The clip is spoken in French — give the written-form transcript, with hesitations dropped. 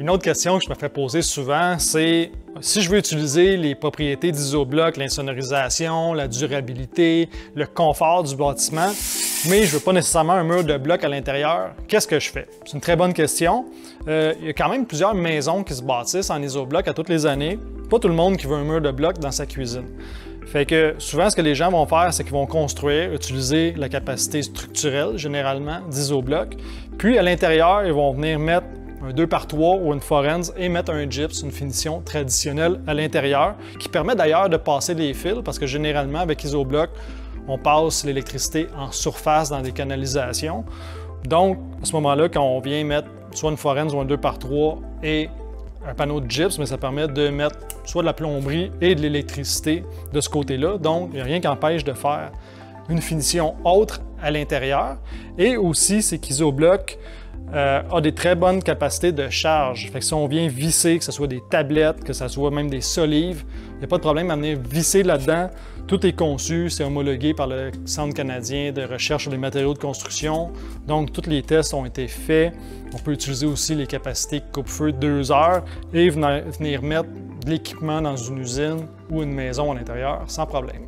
Une autre question que je me fais poser souvent, c'est si je veux utiliser les propriétés d'Isobloc, l'insonorisation, la durabilité, le confort du bâtiment, mais je ne veux pas nécessairement un mur de bloc à l'intérieur, qu'est-ce que je fais? C'est une très bonne question. Il y a quand même plusieurs maisons qui se bâtissent en Isobloc à toutes les années. Pas tout le monde qui veut un mur de bloc dans sa cuisine. Fait que souvent, ce que les gens vont faire, c'est qu'ils vont construire, utiliser la capacité structurelle, généralement, d'Isobloc. Puis à l'intérieur, ils vont venir mettre un 2x3 ou une forense et mettre un gyps, une finition traditionnelle à l'intérieur, qui permet d'ailleurs de passer les fils, parce que généralement, avec Isobloc, on passe l'électricité en surface dans des canalisations. Donc, à ce moment-là, quand on vient mettre soit une forense ou un 2x3 et un panneau de gyps, mais ça permet de mettre soit de la plomberie et de l'électricité de ce côté-là. Donc, il n'y a rien qui empêche de faire une finition autre à l'intérieur. Et aussi, c'est qu'Isobloc a des très bonnes capacités de charge. Fait que si on vient visser, que ce soit des tablettes, que ce soit même des solives, il n'y a pas de problème à venir visser là-dedans. Tout est conçu, c'est homologué par le Centre canadien de recherche sur les matériaux de construction. Donc, tous les tests ont été faits. On peut utiliser aussi les capacités coupe-feu 2 heures et venir mettre de l'équipement dans une usine ou une maison à l'intérieur sans problème.